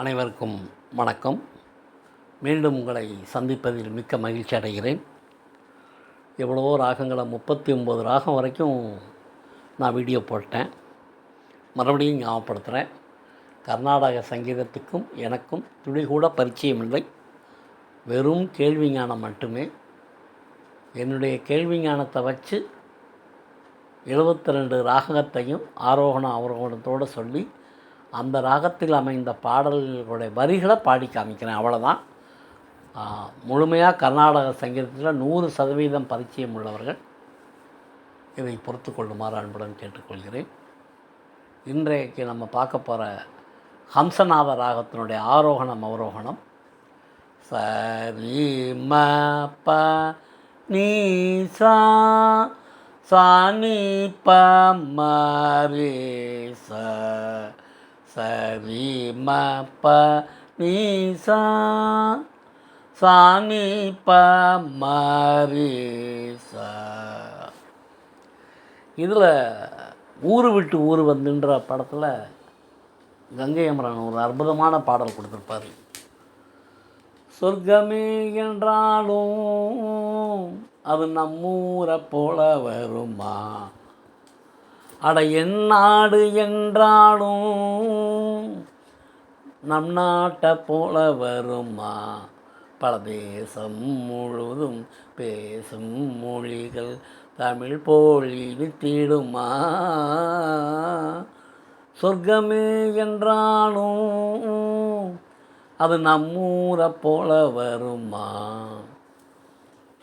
அனைவருக்கும் வணக்கம். மீண்டும் உங்களை சந்திப்பதில் மிக்க மகிழ்ச்சி அடைகிறேன். எவ்வளவோ ராகங்களை 39 ராகம் வரைக்கும் நான் வீடியோ போட்டேன். மறுபடியும் ஞாபகப்படுத்துகிறேன். கர்நாடக சங்கீதத்துக்கும் எனக்கும் துளி கூட பரிச்சயம் இல்லை. வெறும் கேள்வி ஞானம் மட்டுமே. என்னுடைய கேள்வி ஞானத்தை வச்சு 72 ராகத்தையும் ஆரோகண அவரோகணத்தோடு சொல்லி அந்த ராகத்தில் அமைந்த பாடல்களுடைய வரிகளை பாடி காமிக்கிறேன். அவ்வளோதான். முழுமையாக கர்நாடக சங்கீதத்தில் 100% பரிச்சயம் உள்ளவர்கள் இதை பொறுத்து கொள்ளுமாறு அன்புடன் கேட்டுக்கொள்கிறேன். இன்றைக்கு நம்ம பார்க்க போகிற ஹம்சநாத ராகத்தினுடைய ஆரோகணம் அவரோகணம் சரி ம ப நீ சா சா நீ ப ம ரே ச சரி ம ப நீ சா சா நீ ப ம ரே ச. இதில் ஊரு விட்டு ஊர் வந்துன்ற படத்தில் கங்கை அமரன் ஒரு அற்புதமான பாடல் கொடுத்துருப்பார். சொர்க்கமே என்றாலும் அது நம்மூரை போல வருமா, அட என் நாடு என்றாலும் நம் நாட்டை போல வருமா, பல தேசம் முழுதும் பேசும் மொழிகள் தமிழ் போல் இனித்திடுமா, சொர்க்கமே என்றாலும் அது நம்மூரை போல வருமா.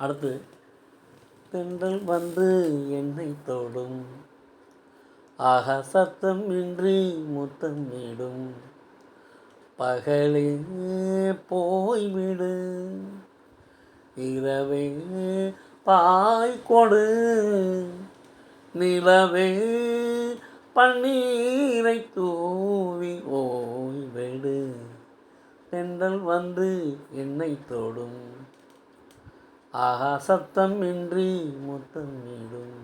அடுத்து தென்றல் வந்து என்னை தொடும், ஆக சத்தம் இன்றி முத்தம் விடும், பகலே போய்விடு இரவே பாய் கொடு, நிலவே பன்னீரை தூவி ஓய்வெடு, தென்றல் வந்து என்னை தொடும், ஆகா சத்தம் இன்றி முத்தம் விடும்,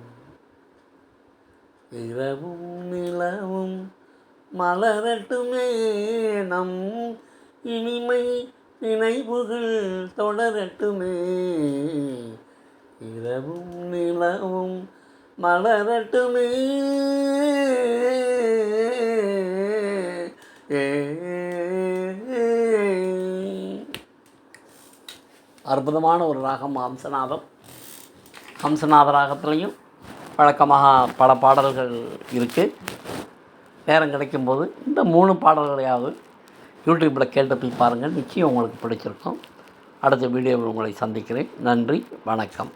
இரவும் நிலவும் மலரட்டுமே நம் இனிமை நினைவுகள் தொடரட்டுமே, இரவும் நிலவும் மலரட்டுமே. அற்புதமான ஒரு ராகம் ஹம்சநாதம். ஹம்சநாத ராகத்துலேயும் வழக்கமாக பல பாடல்கள் இருக்குது. நேரம் கிடைக்கும்போது இந்த 3 பாடல்களையாவது யூடியூப்பில் கேட்டு போய் பாருங்கள். நிச்சயம் உங்களுக்கு பிடிச்சிருக்கும். அடுத்த வீடியோவில் உங்களை சந்திக்கிறேன். நன்றி, வணக்கம்.